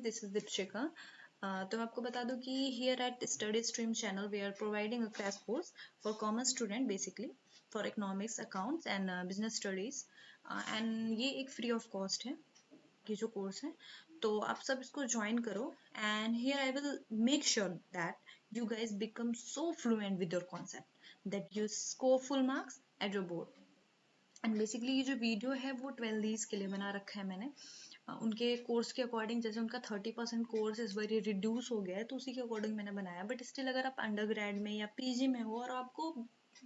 This is Deepshikha. तो मैं आपको बता दूं कि here at Study Stream channel we are providing a crash course for commerce student, basically for economics, accounts and business studies. And ये एक फ्री ऑफ कॉस्ट है, ये जो कोर्स है, तो आप सब इसको ज्वाइन करो। And here I will make sure that you guys become so fluent with your concept that you score full marks at your board. And basically ये जो वीडियो है वो 12 के लिए बना रखा है मैंने। उनके कोर्स के अकॉर्डिंग, जैसे उनका 30% कोर्स इस बार रिड्यूस हो गया है, तो उसी के अकॉर्डिंग मैंने बनाया। बट स्टिल अगर आप अंडर ग्रेड में या पीजी में हो और आपको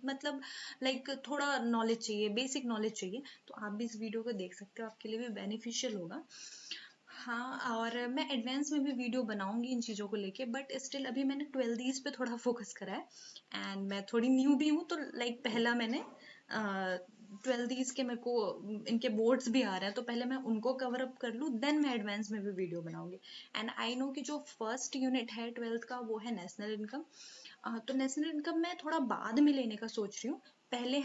मतलब लाइक थोड़ा नॉलेज चाहिए, बेसिक नॉलेज चाहिए, तो आप भी इस वीडियो को देख सकते हो, आपके लिए भी बेनिफिशियल होगा। हाँ, और मैं एडवांस में भी वीडियो बनाऊंगी इन चीज़ों को लेके, बट स्टिल अभी मैंने 12 पे थोड़ा फोकस करा है। एंड मैं थोड़ी न्यू भी हूँ, तो लाइक पहला मैंने 12 के मेरे को इनके बोर्ड्स भी आ रहे हैं, तो पहले मैं उनको कवर अप कर लूँ, देन मैं एडवांस में भी वीडियो बनाऊंगी। एंड आई नो कि जो फर्स्ट यूनिट है 12th का वो है नेशनल इनकम। तो नेशनल इनकम मैं थोड़ा बाद में लेने का सोच रही हूँ। पहले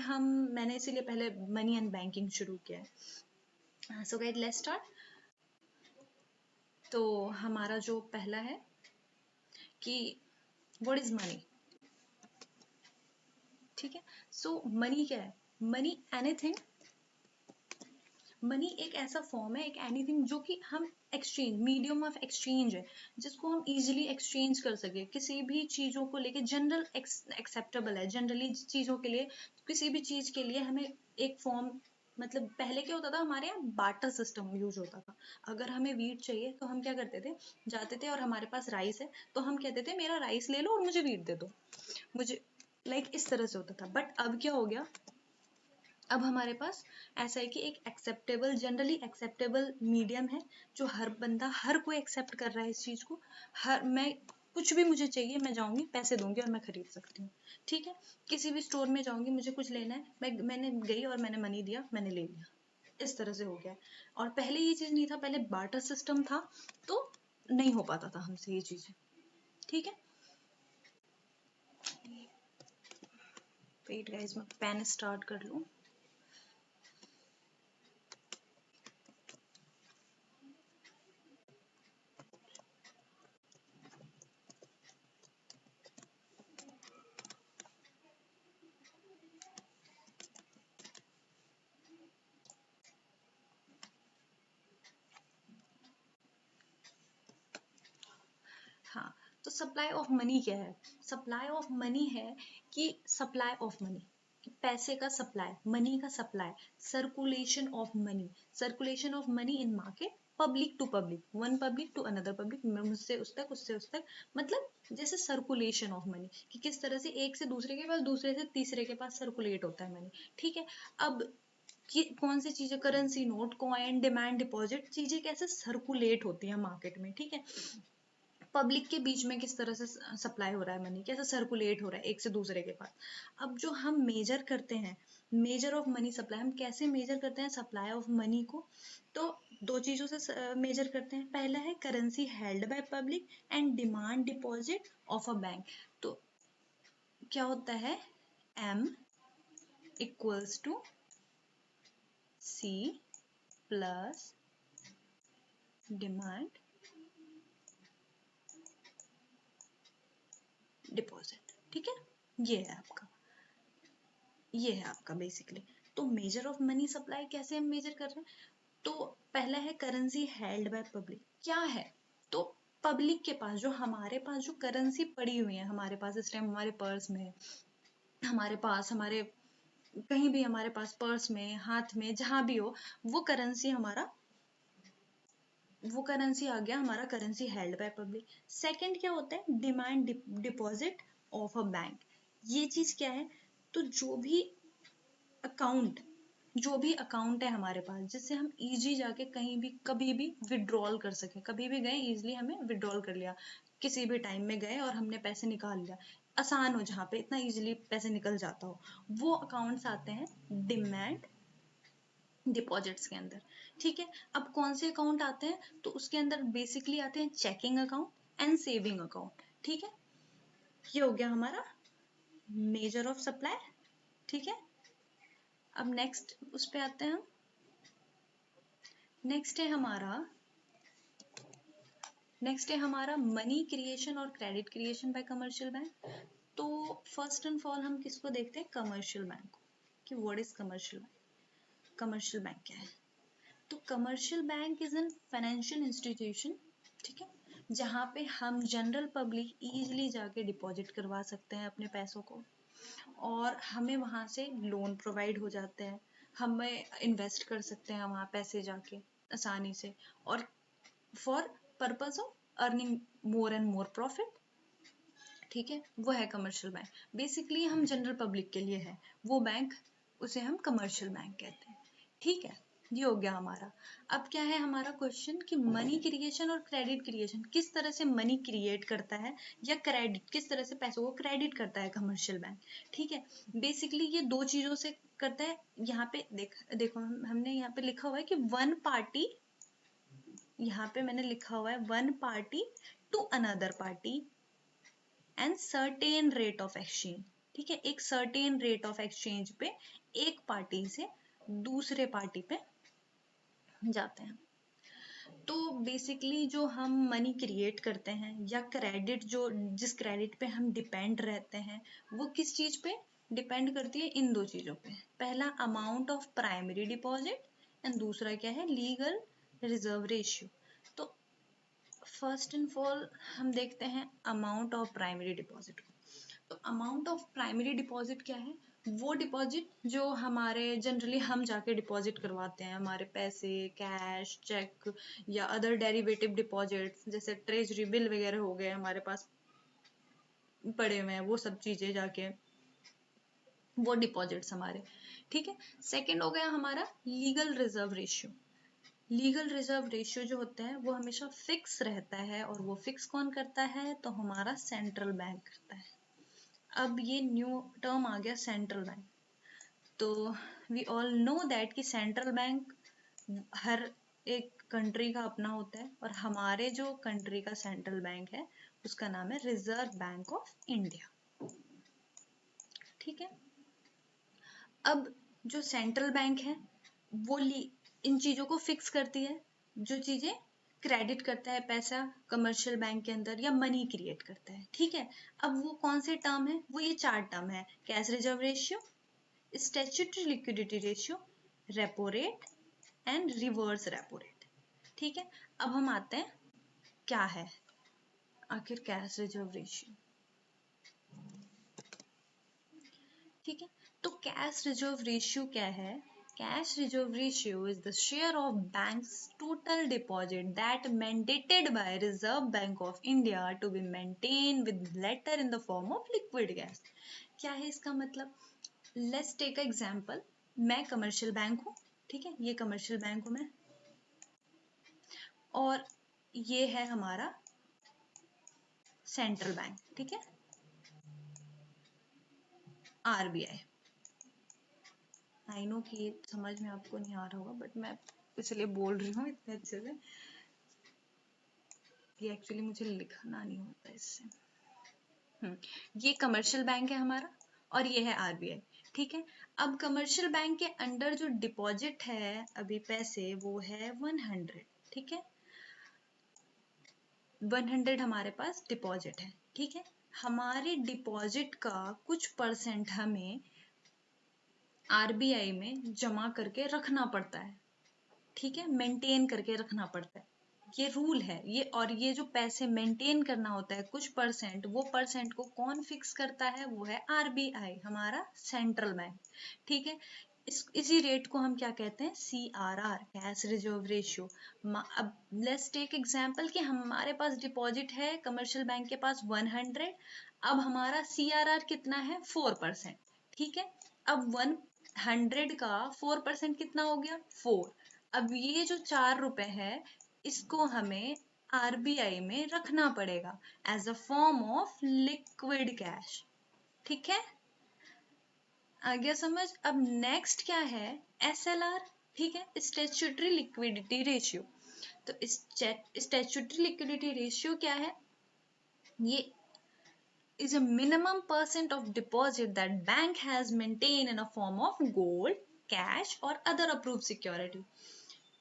मैंने इसीलिए पहले मनी एंड बैंकिंग शुरू किया है। So guys, let's start. तो हमारा जो पहला है कि व्हाट इज मनी, ठीक है। सो मनी क्या है? मनी एनीथिंग, मनी एक ऐसा फॉर्म है, एक एनीथिंग जो कि हम एक्सचेंज, मीडियम ऑफ एक्सचेंज है, जिसको हम इजीली एक्सचेंज कर सके किसी भी चीज़ों को लेके। जनरल एक्सेप्टेबल है जनरली चीज़ों के लिए, किसी भी चीज़ के लिए हमें एक फॉर्म, मतलब पहले क्या होता था, हमारे यहाँ बार्टर सिस्टम यूज होता था। अगर हमें वीट चाहिए तो हम क्या करते थे, जाते थे, और हमारे पास राइस है तो हम कहते थे मेरा राइस ले लो और मुझे वीट दे दो, मुझे लाइक इस तरह से होता था। बट अब क्या हो गया, अब हमारे पास ऐसा है कि एक एक्सेप्टेबल, जनरली एक्सेप्टेबल मीडियम है, जो हर बंदा, हर कोई एक्सेप्ट कर रहा है इस चीज को। मैं कुछ भी मुझे चाहिए, मैं जाऊंगी, पैसे दूंगी और मैं खरीद सकती हूँ, ठीक है। किसी भी स्टोर में जाऊंगी, मुझे कुछ लेना है, मैंने गई और मैंने मनी दिया, मैंने ले लिया, इस तरह से हो गया है। और पहले ये चीज नहीं था, पहले बार्टर सिस्टम था, तो नहीं हो पाता था हमसे ये चीजें, ठीक है। वेट गाइस, मैं पेन स्टार्ट कर लूं। हाँ, तो सप्लाई ऑफ मनी क्या है? सप्लाई ऑफ मनी है कि सप्लाई ऑफ मनी, पैसे का सप्लाई, मनी का supply, circulation of money, circulation of money in market, public to public, one public to another public, मुझसे उस तक, उससे उस तक, मतलब जैसे सर्कुलेशन ऑफ मनी, कि किस तरह से एक से दूसरे के पास, दूसरे से तीसरे के पास सर्कुलेट होता है मनी, ठीक है। अब कि कौन सी चीजें, currency note, coin, demand deposit, चीजें कैसे सर्कुलेट होती है मार्केट में, ठीक है। पब्लिक के बीच में किस तरह से सप्लाई हो रहा है मनी, कैसे सर्कुलेट हो रहा है एक से दूसरे के पास। अब जो हम मेजर करते हैं, मेजर ऑफ मनी सप्लाई, हम कैसे मेजर करते हैं सप्लाई ऑफ मनी को? तो दो चीजों से मेजर करते हैं। पहला है currency held by public and demand deposit of a bank. तो क्या होता है, M equals to C plus demand deposit, ठीक है। ये है आपका, ये है आपका बेसिकली। तो मेजर ऑफ मनी सप्लाई कैसे हम मेजर कर रहे हैं? तो पहला है करेंसी हेल्ड बाय पब्लिक। क्या है? तो पब्लिक के पास, जो हमारे पास जो करेंसी पड़ी हुई है, हमारे पास इस टाइम हमारे पर्स में, हमारे पास, हमारे कहीं भी, हमारे पास पर्स में, हाथ में, जहां भी हो, वो करेंसी हमारा, वो करेंसी आ गया हमारा currency held by public. Second क्या होता है, demand deposit of a bank. ये चीज क्या है? तो अकाउंट जो भी अकाउंट है हमारे पास, जिससे हम इजी जाके कहीं भी कभी भी विड्रॉल कर सके, कभी भी गए इजिली हमने विड्रॉल कर लिया, किसी भी टाइम में गए और हमने पैसे निकाल लिया, आसान हो, जहाँ पे इतना इजिली पैसे निकल जाता हो, वो अकाउंट्स आते हैं डिमांड डिपॉजिट्स के अंदर, ठीक है। अब कौन से अकाउंट आते हैं? तो उसके अंदर बेसिकली आते हैं checking account and saving account, ठीक है। ये हो गया हमारा मेजर ऑफ सप्लाई, ठीक है। अब नेक्स्ट उस पे आते हैं हम। नेक्स्ट है हमारा नेक्स्ट है हमारा मनी क्रिएशन और credit creation bye commercial bank. तो फर्स्ट एंड ऑल हम किसको देखते हैं, कमर्शियल बैंक को, कि what is commercial bank. Commercial bank क्या है, तो commercial bank is an financial institution, ठीक है, जहाँ पे हम जनरल पब्लिक इजीली जाके डिपॉजिट करवा सकते हैं अपने पैसों को, और हमें वहाँ से लोन प्रोवाइड हो जाते हैं, हमें इन्वेस्ट कर सकते हैं वहाँ पैसे जाके आसानी से, और for purpose of earning more and more profit, ठीक है, वो है कमर्शियल बैंक। बेसिकली हम जनरल पब्लिक के लिए है वो बैंक, उसे हम कमर्शियल बैंक कहते हैं, ठीक है। ये हो गया हमारा। अब क्या है हमारा क्वेश्चन कि मनी क्रिएशन और क्रेडिट क्रिएशन, किस तरह से मनी क्रिएट करता है या क्रेडिट, किस तरह से पैसों को क्रेडिट करता है कमर्शियल बैंक, ठीक है। बेसिकली ये दो चीजों से करता है। यहाँ पे देखो हमने यहाँ पे लिखा हुआ है कि वन पार्टी, यहाँ पे मैंने लिखा हुआ है one party to another party and certain rate of exchange, ठीक है, एक सर्टेन रेट ऑफ एक्सचेंज पे एक पार्टी से दूसरे पार्टी पे जाते हैं। तो बेसिकली जो हम मनी क्रिएट करते हैं या क्रेडिट, जो जिस क्रेडिट पे हम डिपेंड रहते हैं, वो किस चीज पे डिपेंड करती है, इन दो चीजों पे। पहला amount of primary deposit and दूसरा क्या है, लीगल रिजर्व रेशियो। तो फर्स्ट एंड ऑल हम देखते हैं अमाउंट ऑफ प्राइमरी डिपॉजिट को। तो अमाउंट ऑफ प्राइमरी डिपॉजिट क्या है, वो डिपॉजिट जो हमारे जनरली हम जाके डिपॉजिट करवाते हैं, हमारे पैसे, कैश, चेक या अदर डेरिवेटिव डिपॉजिट्स, जैसे ट्रेजरी बिल वगैरह हो गए हमारे पास पड़े हुए हैं, वो सब चीजें जाके वो डिपॉजिट्स हमारे, ठीक है। सेकंड हो गया हमारा legal reserve ratio. Legal reserve ratio जो होता है वो हमेशा फिक्स रहता है, और वो फिक्स कौन करता है, तो हमारा सेंट्रल बैंक करता है। अब ये न्यू टर्म आ गया सेंट्रल बैंक। तो वी ऑल नो दैट कि सेंट्रल बैंक हर एक कंट्री का अपना होता है, और हमारे जो कंट्री का सेंट्रल बैंक है उसका नाम है रिजर्व बैंक ऑफ इंडिया, ठीक है। अब जो सेंट्रल बैंक है वो इन चीजों को फिक्स करती है, जो चीजें क्रेडिट करता है पैसा कमर्शियल बैंक के अंदर या मनी क्रिएट करता है, ठीक है। अब वो कौन से टर्म है, वो ये चार टर्म है, cash reserve ratio, statutory liquidity ratio, repo rate and reverse repo rate, ठीक है। अब हम आते हैं क्या है आखिर कैश रिजर्व रेशियो, ठीक है। तो कैश रिजर्व रेशियो क्या है, cash reserve ratio is the share of banks total deposit that mandated by Reserve Bank of India to be maintain with latter in the form of liquid cash. क्या है इसका मतलब, let's take example, मैं commercial bank हूँ, ठीक है, ये commercial bank हूँ मैं, और ये है हमारा सेंट्रल बैंक, ठीक है, आरबीआई। आई नो कि ये समझ में आपको नहीं आ रहा होगा, बट मैं इसलिए बोल रही हूँ इतने अच्छे से, ये एक्चुअली मुझे लिखना नहीं होता इससे। ये कमर्शियल बैंक है हमारा, और ये है आरबीआई, ठीक है। अब कमर्शियल बैंक के अंडर जो डिपॉजिट है अभी पैसे, वो है 100, ठीक है, 100 हमारे पास डिपॉजिट है, ठीक है। हमारे डिपॉजिट का कुछ परसेंट हमें आरबीआई में जमा करके रखना पड़ता है, ठीक है, मेंटेन करके रखना पड़ता है, ये रूल है ये। और ये जो पैसे मेंटेन करना होता है कुछ परसेंट, वो परसेंट को कौन फिक्स करता है, वो है आरबीआई, हमारा सेंट्रल बैंक, ठीक है। इसी रेट को हम क्या कहते हैं, CRR, कैश रिजर्व रेशियो। अब लेट्स टेक एग्जांपल कि हमारे पास डिपॉजिट है कमर्शियल बैंक के पास 100, अब हमारा CRR कितना है, 4%, ठीक है। अब 100 का 4% कितना हो गया, 4। अब ये जो 4 रुपए है, इसको हमें आरबीआई में रखना पड़ेगा as a form of liquid cash, ठीक है, आ गया समझ। अब नेक्स्ट क्या है, SLR, ठीक है, स्टैट्यूटरी लिक्विडिटी रेशियो। तो स्टैट्यूटरी लिक्विडिटी रेशियो क्या है, ये is a minimum percent of deposit that bank has maintained in a form of gold, cash or other approved security.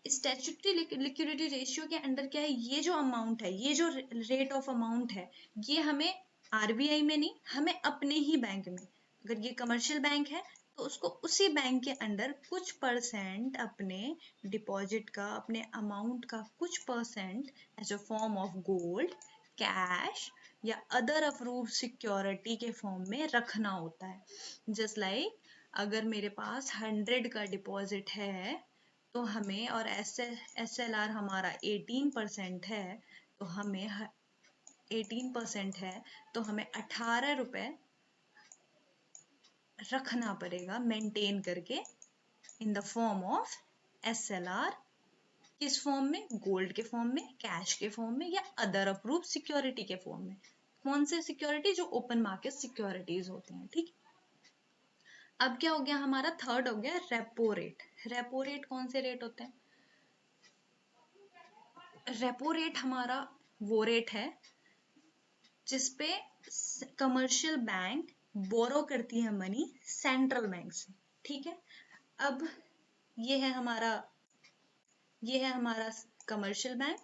Statutory liquidity ratio के under क्या है, ये जो अमाउंट है, ये जो रेट ऑफ अमाउंट है, ये हमें आरबीआई में नहीं, हमें अपने ही बैंक में, अगर ये कमर्शियल बैंक है तो उसको उसी बैंक के अंडर कुछ परसेंट अपने डिपॉजिट का, अपने अमाउंट का कुछ percent as a form of gold, cash या अदर अप्रूव्ड सिक्योरिटी के फॉर्म में रखना होता है। जस्ट लाइक अगर मेरे पास 100 का डिपॉजिट है तो हमें, और SLR हमारा 18% है, तो हमें 18% है तो हमें 18 रुपए रखना पड़ेगा मेंटेन करके इन द फॉर्म ऑफ SLR। किस फॉर्म में? गोल्ड के फॉर्म में, कैश के फॉर्म में, या अदर अप्रूव सिक्योरिटी के फॉर्म में। कौन से सिक्योरिटी? जो ओपन मार्केट सिक्योरिटीज होते हैं। ठीक, अब क्या हो गया हमारा? थर्ड हो गया रेपो रेट। रेपो रेट कौन से रेट होते हैं? रेपो रेट हमारा वो रेट है जिसपे कमर्शियल बैंक बोरो करती है मनी सेंट्रल बैंक से। ठीक है, अब ये है हमारा कमर्शियल बैंक,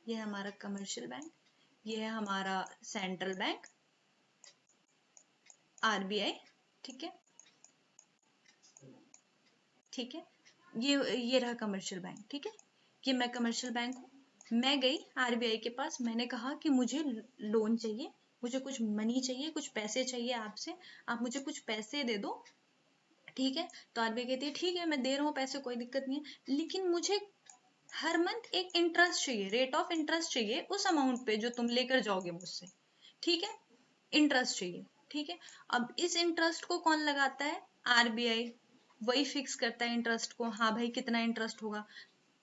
ये है हमारा कमर्शियल बैंक, ये है हमारा सेंट्रल बैंक आरबीआई। ठीक है, ठीक है, ये रहा कमर्शियल बैंक। ठीक है, ये मैं कमर्शियल बैंक हूँ, मैं गई आरबीआई के पास, मैंने कहा कि मुझे लोन चाहिए, मुझे कुछ मनी चाहिए, कुछ पैसे चाहिए आपसे, आप मुझे कुछ पैसे दे दो। ठीक है, तो आरबीआई कहती है ठीक है मैं दे रहा हूँ पैसे, कोई दिक्कत नहीं है, लेकिन मुझे हर मंथ एक इंटरेस्ट चाहिए, रेट ऑफ इंटरेस्ट चाहिए उस अमाउंट पे जो तुम लेकर जाओगे मुझसे। ठीक है, इंटरेस्ट चाहिए। ठीक है, अब इस इंटरेस्ट को कौन लगाता है? आरबीआई, वही फिक्स करता है इंटरेस्ट को। हाँ भाई कितना इंटरेस्ट होगा?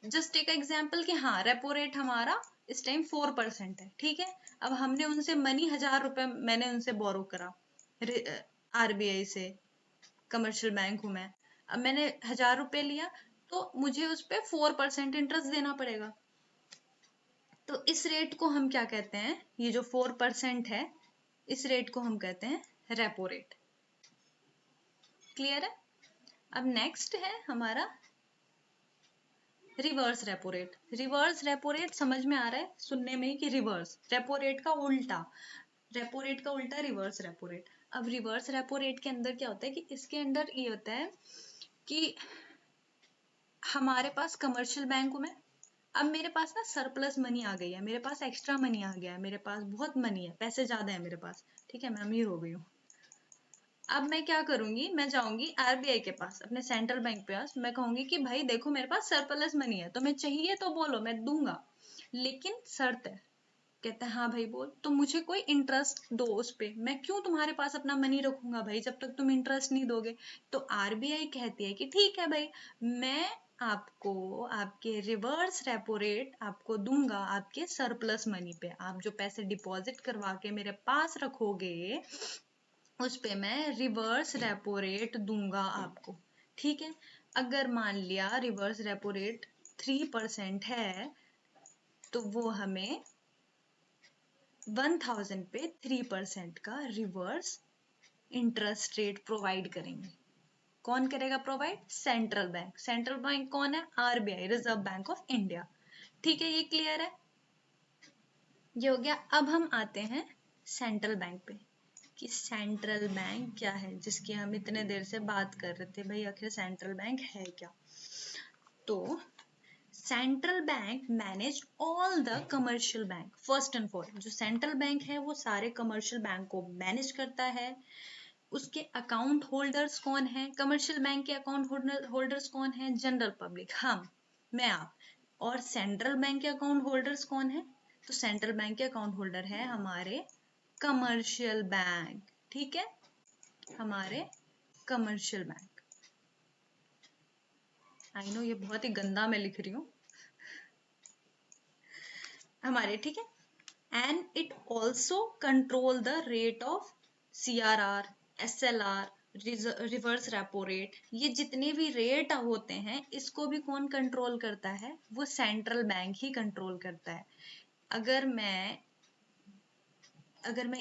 जस्ट टेक एग्जाम्पल कि हाँ रेपो रेट हमारा इस टाइम 4% है। ठीक है, अब हमने उनसे मनी 1000 रुपए मैंने उनसे बोरो करा आरबीआई से, कमर्शियल बैंक हूं मैं, अब मैंने 1000 रुपए लिया तो मुझे उस पर 4% इंटरेस्ट देना पड़ेगा। तो इस रेट को हम क्या कहते हैं? ये जो 4% है, इस रेट को हम कहते हैं रेपो रेट। क्लियर है? अब नेक्स्ट है हमारा reverse repo rate. Reverse repo rate समझ में आ रहा है सुनने में ही कि रिवर्स रेपो रेट का उल्टा, रेपो रेट का उल्टा रिवर्स रेपो रेट। अब रिवर्स रेपो रेट के अंदर क्या होता है कि इसके अंदर ये होता है कि हमारे पास कमर्शियल बैंक हूं मैं, अब मेरे पास ना सरप्लस मनी आ गई है, मेरे पास एक्स्ट्रा मनी आ गया है, मेरे पास बहुत मनी है, पैसे ज्यादा है मेरे पास। ठीक है, मैं अमीर हो गई हूँ। अब मैं क्या करूंगी? मैं जाऊंगी आरबीआई के पास, अपने सेंट्रल बैंक के पास, मैं कहूंगी कि भाई देखो मेरे पास सरप्लस मनी है, तुम्हें चाहिए तो बोलो मैं दूंगा, लेकिन शर्त है। कहता है हाँ भाई बोल, तो मुझे कोई इंटरेस्ट दो उस पे, मैं क्यों तुम्हारे पास अपना मनी रखूंगा भाई जब तक तुम इंटरेस्ट नहीं दोगे। तो आरबीआई कहती है कि ठीक है भाई, मैं आपको आपके रिवर्स रेपो रेट आपको दूंगा आपके सरप्लस मनी पे, आप जो पैसे डिपॉजिट करवा के मेरे पास रखोगे उस पे मैं रिवर्स रेपो रेट दूंगा आपको। ठीक है, अगर मान लिया रिवर्स रेपो रेट 3% है तो वो हमें 1000 पे 3% का रिवर्स इंटरेस्ट रेट प्रोवाइड करेंगे। कौन करेगा provide? Central bank. Central bank कौन है? RBI, reserve Bank of India. ठीक है, ये क्लियर है? ये हो गया। अब हम आते हैं सेंट्रल बैंक पे कि सेंट्रल बैंक क्या है, जिसकी हम इतने देर से बात कर रहे थे भाई, आखिर सेंट्रल बैंक है क्या। तो central bank manage all the commercial bank. First and foremost जो सेंट्रल बैंक है वो सारे कमर्शियल बैंक को मैनेज करता है। उसके अकाउंट होल्डर्स कौन है? कमर्शियल बैंक के अकाउंट होल्डर्स कौन है? जनरल पब्लिक, हम, मैं, आप। और सेंट्रल बैंक के अकाउंट होल्डर्स कौन है? तो सेंट्रल बैंक के अकाउंट होल्डर है हमारे कमर्शियल बैंक। ठीक है, हमारे कमर्शियल बैंक। आई नो ये बहुत ही गंदा मैं लिख रही हूँ हमारे। ठीक है, and it also control the rate of CRR, SLR, reverse repo rate. ये जितने भी रेट होते हैं इसको भी कौन कंट्रोल करता है? वो सेंट्रल बैंक ही कंट्रोल करता है। अगर मैं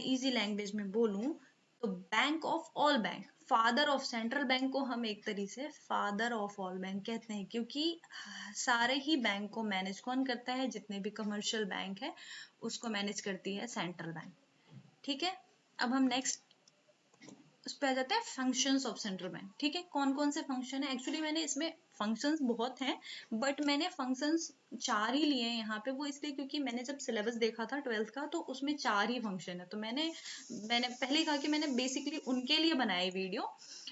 इजी लैंग्वेज में बोलूं तो bank of all bank, father of central bank को हम एक तरीके से फादर ऑफ ऑल बैंक कहते हैं, क्योंकि सारे ही बैंक को मैनेज कौन करता है, जितने भी कमर्शियल बैंक है उसको मैनेज करती है सेंट्रल बैंक। ठीक है, अब हम नेक्स्ट उस पर आ जाते हैं फंक्शंस ऑफ सेंट्रल बैंक। ठीक है, कौन कौन से फंक्शन है, एक्चुअली मैंने इसमें फंक्शंस बहुत हैं बट मैंने फंक्शंस 4 ही लिए हैं यहाँ पे, वो इसलिए क्योंकि मैंने जब सिलेबस देखा था 12th का तो उसमें 4 ही फंक्शन है, तो मैंने पहले ही कहा कि मैंने बेसिकली उनके लिए बनाई वीडियो,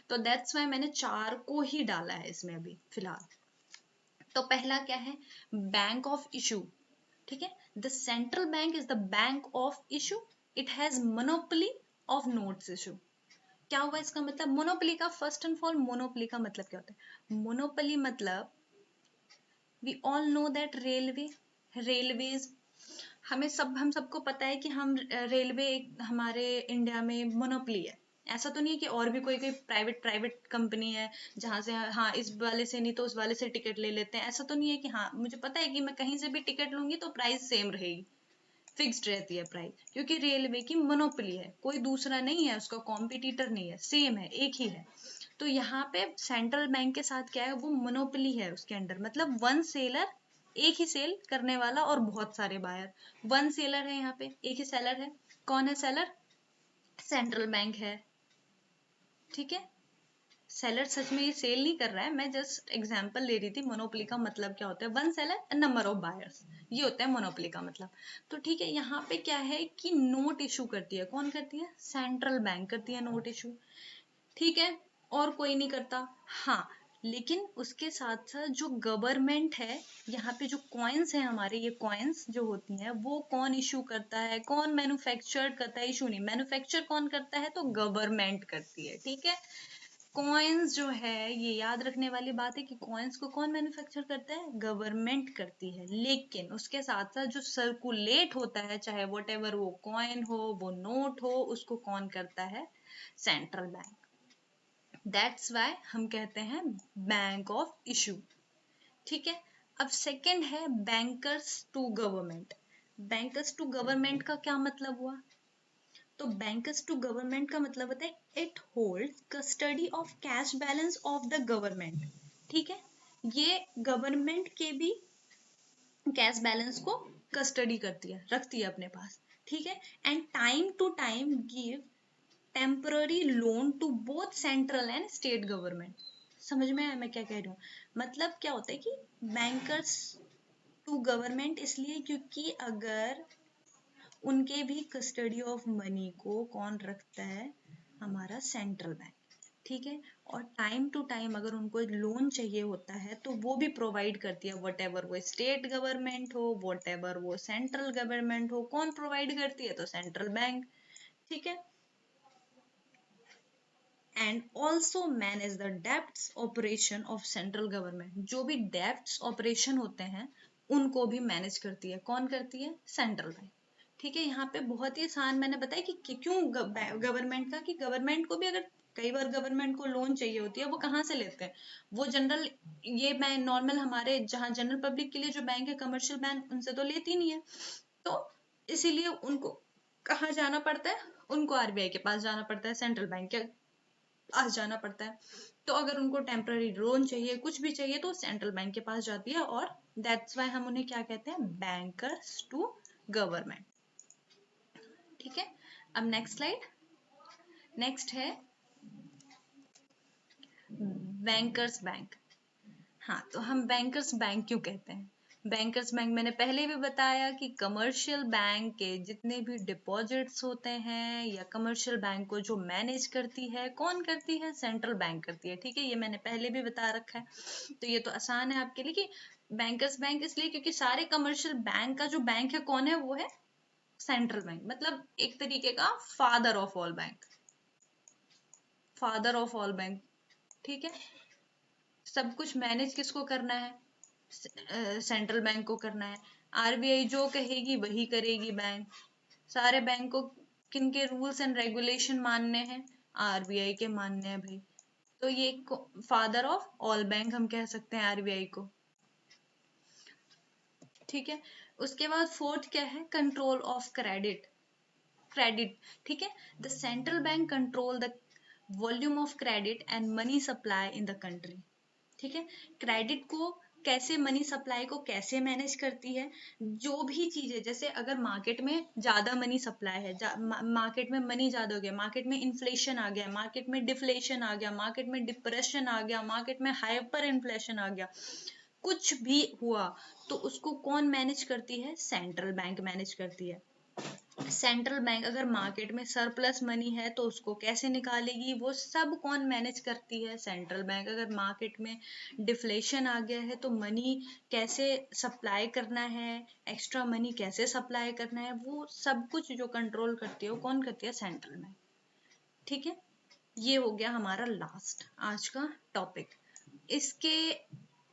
तो दैट्स वाई मैंने 4 को ही डाला है इसमें अभी फिलहाल। तो पहला क्या है, बैंक ऑफ इशू। ठीक है, the central bank is the bank of issue, it has monopoly of notes issue. क्या हुआ इसका मतलब, मोनोपोली का, फर्स्ट एंड फॉल मोनोपोली का मतलब क्या होता है, मोनोपोली मतलब we all know that railways, हम सबको पता है कि हम रेलवे हमारे इंडिया में मोनोपोली है। ऐसा तो नहीं है कि और भी कोई कोई प्राइवेट कंपनी है जहां से हाँ इस वाले से नहीं तो उस वाले से टिकट ले लेते हैं, ऐसा तो नहीं है कि हाँ मुझे पता है कि मैं कहीं से भी टिकट लूंगी तो प्राइस सेम रहेगी, फिक्स्ड रहती है प्राइस, क्योंकि रेलवे की मोनोपोली है, कोई दूसरा नहीं है, उसका कॉम्पिटिटर नहीं है, सेम है, एक ही है। तो यहाँ पे सेंट्रल बैंक के साथ क्या है, वो मोनोपोली है उसके अंडर, मतलब वन सेलर, एक ही सेल करने वाला और बहुत सारे बायर, वन सेलर है यहाँ पे, एक ही सेलर है, कौन है सेलर, सेंट्रल बैंक है। ठीक है, सेलर सच में ये सेल नहीं कर रहा है, मैं जस्ट एग्जांपल ले रही थी, मोनोपोली का मतलब क्या होता है, one seller and number of buyers, ये होता है मोनोपोली का मतलब। तो ठीक है, यहाँ पे क्या है कि नोट इशू करती है, कौन करती है, सेंट्रल बैंक करती है नोट इशू। ठीक है, और कोई नहीं करता। हाँ, लेकिन उसके साथ साथ जो गवर्नमेंट है, यहाँ पे जो कॉइन्स है हमारे, ये कॉइन्स जो होती हैं वो कौन इशू करता है, कौन मैन्युफैक्चर करता है, इशू नहीं, मैन्युफैक्चर कौन करता है, तो गवर्नमेंट करती है। ठीक है, कॉइन्स जो है, ये याद रखने वाली बात है कि कॉइन्स को कौन मैन्युफैक्चर करता है, गवर्नमेंट करती है, लेकिन उसके साथ साथ जो सर्कुलेट होता है, चाहे वट एवर वो कॉइन हो, वो नोट हो, उसको कौन करता है, सेंट्रल बैंक। दैट्स वाई हम कहते हैं बैंक ऑफ इशू। ठीक है, अब सेकंड है bankers to government. Bankers to government का क्या मतलब हुआ, तो बैंकर्स टू गवर्नमेंट का मतलब होता है it hold custody of cash balance of the government. ठीक है, ये गवर्नमेंट के भी कैश बैलेंस को कस्टडी करती है, रखती है अपने पास। ठीक है, and time to time give temporary loan to both central and state government. समझ में आया मैं क्या कह रही हूँ, मतलब क्या होता है कि बैंकर्स टू गवर्नमेंट इसलिए क्योंकि अगर उनके भी कस्टडी ऑफ मनी को कौन रखता है, हमारा सेंट्रल बैंक। ठीक है, और टाइम टू टाइम अगर उनको लोन चाहिए होता है तो वो भी प्रोवाइड करती है, वट एवर वो स्टेट गवर्नमेंट हो, वट एवर वो सेंट्रल गवर्नमेंट हो, कौन प्रोवाइड करती है, तो सेंट्रल बैंक। ठीक है, and also manage the debts operation of central government, जो भी डेप्ट्स ऑपरेशन होते हैं उनको भी मैनेज करती है, कौन करती है, सेंट्रल बैंक। ठीक है, यहाँ पे बहुत ही आसान मैंने बताया कि क्यों गवर्नमेंट का, कि गवर्नमेंट को भी अगर कई बार गवर्नमेंट को लोन चाहिए होती है, वो कहाँ से लेते हैं, वो जनरल, ये बैंक नॉर्मल हमारे जहाँ जनरल पब्लिक के लिए जो बैंक है, कमर्शियल बैंक, उनसे तो लेती नहीं है, तो इसीलिए उनको कहाँ जाना पड़ता है, उनको आरबीआई के पास जाना पड़ता है, सेंट्रल बैंक के पास जाना पड़ता है। तो अगर उनको टेम्पररी लोन चाहिए, कुछ भी चाहिए, तो सेंट्रल बैंक के पास जाती है, और दैट्स वाई हम उन्हें क्या कहते हैं, बैंकर्स टू गवर्नमेंट। ठीक है, अब नेक्स्ट स्लाइड, नेक्स्ट है बैंकर्स बैंक। हाँ, तो हम बैंकर्स बैंक क्यों कहते हैं, बैंकर्स बैंक मैंने पहले भी बताया कि कमर्शियल बैंक के जितने भी डिपॉजिट्स होते हैं या कमर्शियल बैंक को जो मैनेज करती है, कौन करती है, सेंट्रल बैंक करती है। ठीक है, ये मैंने पहले भी बता रखा है, तो ये तो आसान है आपके लिए कि बैंकर्स बैंक इसलिए क्योंकि सारे कमर्शियल बैंक का जो बैंक है कौन है, वो है सेंट्रल बैंक, मतलब एक तरीके का father of all bank, father of all bank. ठीक है, सब कुछ मैनेज किसको करना है, सेंट्रल बैंक को करना है, आरबीआई जो कहेगी वही करेगी बैंक, सारे बैंक को किनके रूल्स एंड रेगुलेशन मानने हैं, आरबीआई के मानने हैं भाई, तो ये फादर ऑफ ऑल बैंक हम कह सकते हैं आरबीआई को। ठीक है, उसके बाद फोर्थ क्या है, कंट्रोल ऑफ क्रेडिट। क्रेडिट, ठीक है, the central bank control the volume of credit and money supply in the country. ठीक है, क्रेडिट को कैसे, मनी सप्लाई को कैसे मैनेज करती है। जो भी चीजें, जैसे अगर मार्केट में ज्यादा मनी सप्लाई है, मार्केट में मनी ज्यादा हो गया, मार्केट में इन्फ्लेशन आ गया, मार्केट में डिफ्लेशन आ गया, मार्केट में डिप्रेशन आ गया, मार्केट में हाइपर इन्फ्लेशन आ गया, कुछ भी हुआ तो उसको कौन मैनेज करती है? सेंट्रल बैंक मैनेज करती है। सेंट्रल बैंक अगर मार्केट में सरप्लस मनी है तो उसको कैसे निकालेगी, वो सब कौन मैनेज करती है? Central bank. अगर मार्केट में डिफ्लेशन आ गया है तो मनी कैसे सप्लाई करना है, एक्स्ट्रा मनी कैसे सप्लाई करना है, वो सब कुछ जो कंट्रोल करती है वो कौन करती है? Central bank. ठीक है, ये हो गया हमारा लास्ट आज का टॉपिक। इसके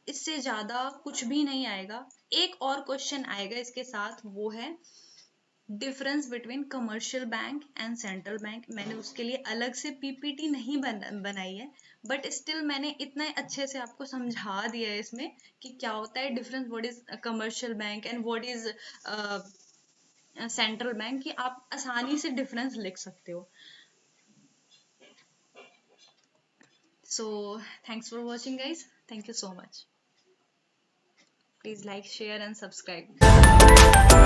इससे ज्यादा कुछ भी नहीं आएगा। एक और क्वेश्चन आएगा इसके साथ, वो है difference between commercial bank and central bank. मैंने उसके लिए अलग से पीपीटी नहीं बनाई है, बट स्टिल मैंने इतना अच्छे से आपको समझा दिया है इसमें कि क्या होता है difference, what is commercial bank and what is central bank, कि आप आसानी से डिफरेंस लिख सकते हो। So thanks for watching guys, thank you so much. Please like, share and subscribe.